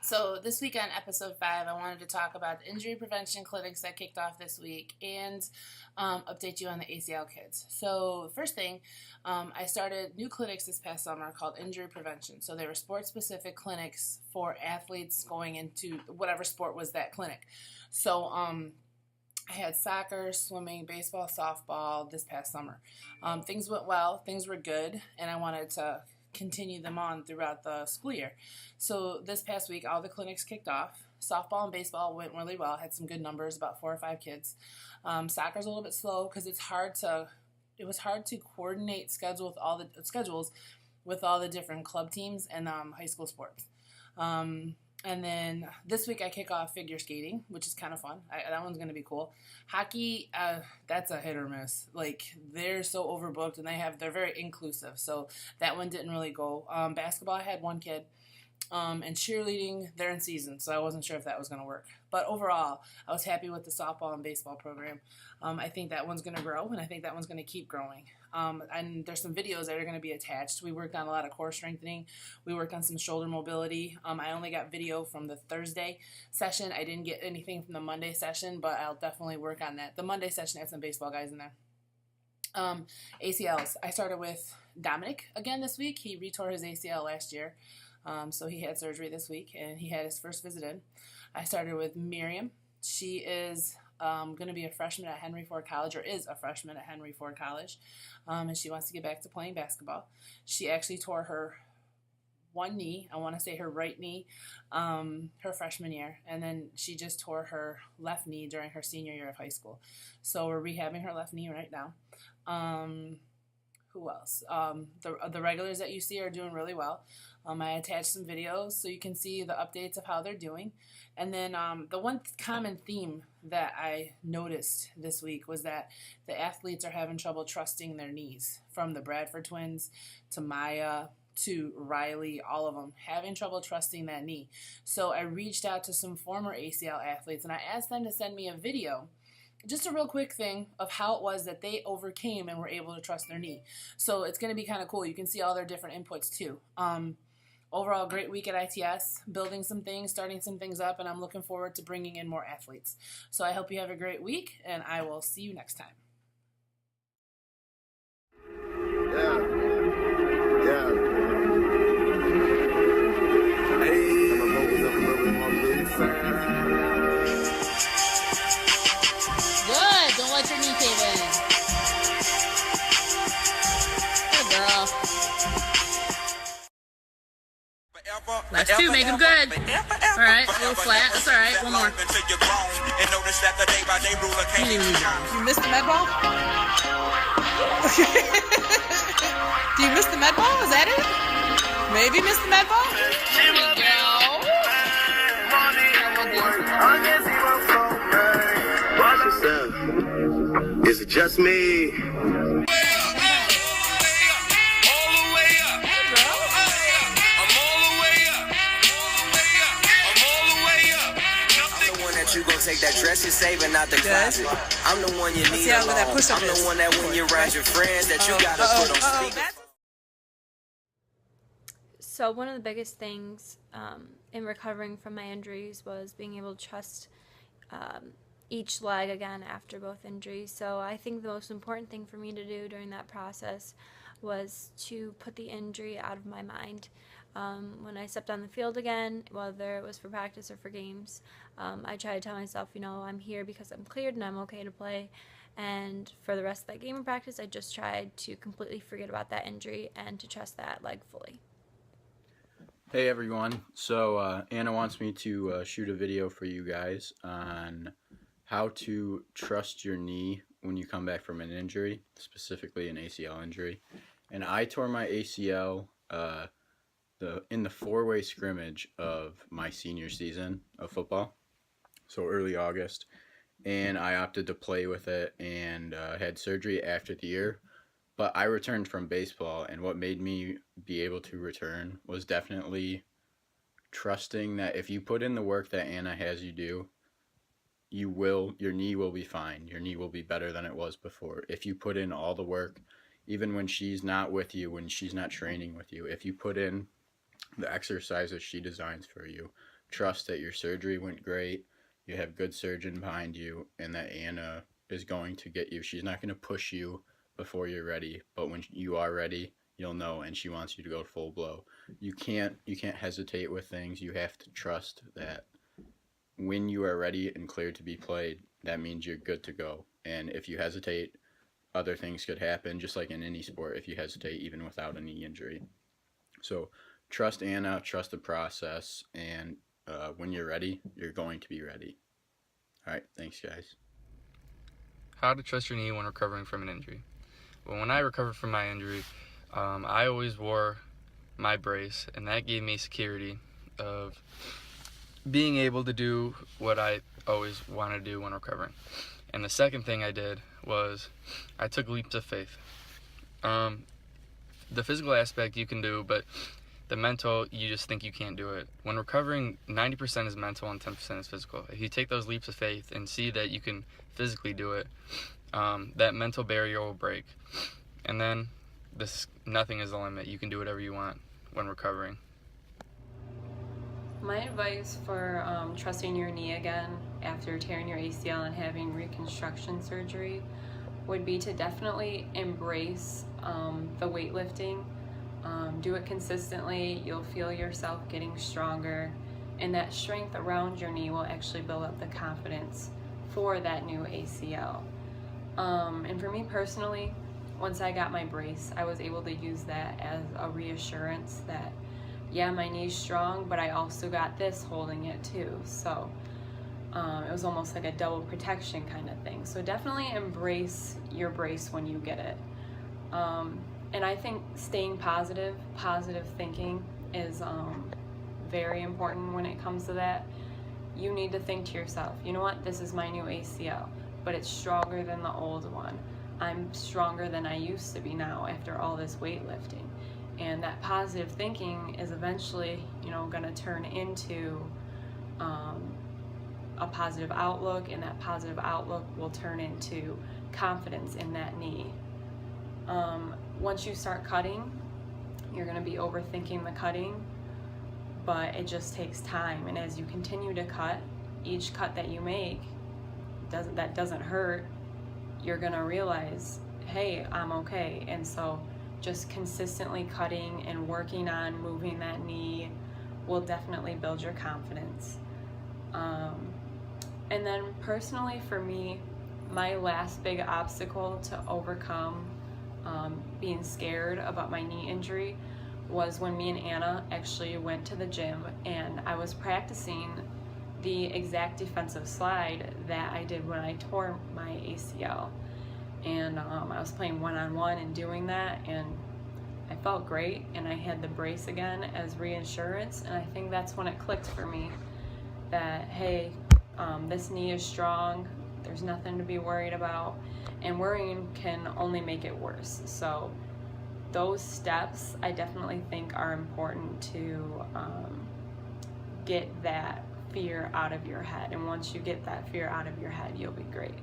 So this week on episode 5, I wanted to talk about the injury prevention clinics that kicked off this week and update you on the ACL kids. So first thing, I started new clinics this past summer called injury prevention. So they were sport-specific clinics for athletes going into whatever sport was that clinic. So I had soccer, swimming, baseball, softball this past summer. Things went well, things were good, and I wanted to continue them on throughout the school year. So this past week, all the clinics kicked off. Softball and baseball went really well. Had some good numbers, about 4 or 5 kids. Soccer's a little bit slow because it was hard to coordinate schedules with all the different club teams and high school sports. And then this week I kick off figure skating, which is kind of fun. That one's going to be cool. Hockey, that's a hit or miss. Like, they're so overbooked, and they're very inclusive. So that one didn't really go. Basketball, I had 1 kid. And cheerleading, they're in season, so I wasn't sure if that was going to work. But overall, I was happy with the softball and baseball program. I think that one's going to grow, and I think that one's going to keep growing. And there's some videos that are going to be attached. We worked on a lot of core strengthening. We worked on some shoulder mobility. I only got video from the Thursday session. I didn't get anything from the Monday session, but I'll definitely work on that. The Monday session had some baseball guys in there. ACLs. I started with Dominic again this week. He retore his ACL last year. So he had surgery this week, and he had his first visit in. I started with Miriam. She is going to be a freshman at Henry Ford College, or is a freshman at Henry Ford College, and she wants to get back to playing basketball. She actually tore her one knee, I want to say her right knee, her freshman year, and then she just tore her left knee during her senior year of high school. So we're rehabbing her left knee right now. Who else? The regulars that you see are doing really well. I attached some videos so you can see the updates of how they're doing. And then the one common theme that I noticed this week was that the athletes are having trouble trusting their knees. From the Bradford twins to Maya to Riley, all of them having trouble trusting that knee. So I reached out to some former ACL athletes and I asked them to send me a video, just a real quick thing of how it was that they overcame and were able to trust their knee. So it's going to be kind of cool. You can see all their different inputs too. Overall, great week at ITS, building some things, starting some things up, and I'm looking forward to bringing in more athletes. So I hope you have a great week, and I will see you next time. Yeah. Hey, I'm a little bit more Good. Don't let your knee cave in. Good girl. That's 2. Make them good. All right. A little flat. That's all right. One more. You missed the med ball? Do you miss the med ball? Is that it? Maybe miss the med ball? There we yourself. Is it just me? You gon' take that dress you're saving out the closet. I'm the one you need alone. I'm the one that when you around your friends that you gotta put on speaker. So one of the biggest things in recovering from my injuries was being able to trust each leg again after both injuries. So I think the most important thing for me to do during that process was to put the injury out of my mind. When I stepped on the field again, whether it was for practice or for games, I tried to tell myself, I'm here because I'm cleared and I'm okay to play. And for the rest of that game of practice, I just tried to completely forget about that injury and to trust that leg fully. Hey everyone, so Anna wants me to shoot a video for you guys on how to trust your knee when you come back from an injury, specifically an ACL injury. And I tore my ACL in the 4-way scrimmage of my senior season of football, so early August, and I opted to play with it and had surgery after the year. But I returned from baseball, and what made me be able to return was definitely trusting that if you put in the work that Anna has you do, your knee will be fine. Your knee will be better than it was before. If you put in all the work, even when she's not with you, when she's not training with you, if you put in the exercises she designs for you, trust that your surgery went great, you have good surgeon behind you, and that Anna is going to get you. She's not going to push you before you're ready, but when you are ready, you'll know, and she wants you to go full blow. You can't hesitate with things. You have to trust that when you are ready and cleared to be played, that means you're good to go. And if you hesitate, other things could happen, just like in any sport if you hesitate, even without a knee injury. So trust Anna, trust the process, and when you're ready, you're going to be ready. All right, thanks, guys. How to trust your knee when recovering from an injury. Well, when I recovered from my injury, I always wore my brace, and that gave me security of being able to do what I always want to do when recovering. And the second thing I did was I took leaps of faith. The physical aspect you can do, but the mental, you just think you can't do it. When recovering, 90% is mental and 10% is physical. If you take those leaps of faith and see that you can physically do it, that mental barrier will break. And then nothing is the limit. You can do whatever you want when recovering. My advice for trusting your knee again after tearing your ACL and having reconstruction surgery would be to definitely embrace the weightlifting. Do it consistently. You'll feel yourself getting stronger, and that strength around your knee will actually build up the confidence for that new ACL. And for me personally, once I got my brace, I was able to use that as a reassurance that, yeah, my knee's strong, but I also got this holding it too. So it was almost like a double protection kind of thing. So definitely embrace your brace when you get it. And I think staying positive thinking is very important when it comes to that. You need to think to yourself, you know what, this is my new ACL, but it's stronger than the old one. I'm stronger than I used to be now after all this weightlifting. And that positive thinking is eventually, going to turn into a positive outlook, and that positive outlook will turn into confidence in that knee. Once you start cutting, you're going to be overthinking the cutting, but it just takes time. And as you continue to cut, each cut that you make that doesn't hurt, you're going to realize, hey, I'm okay. And so just consistently cutting and working on moving that knee will definitely build your confidence. And then personally for me, my last big obstacle to overcome being scared about my knee injury was when me and Anna actually went to the gym, and I was practicing the exact defensive slide that I did when I tore my ACL. And I was playing one-on-one and doing that, and I felt great, and I had the brace again as reassurance, and I think that's when it clicked for me that, hey, this knee is strong, there's nothing to be worried about, and worrying can only make it worse. So those steps I definitely think are important to get that fear out of your head, and once you get that fear out of your head, you'll be great.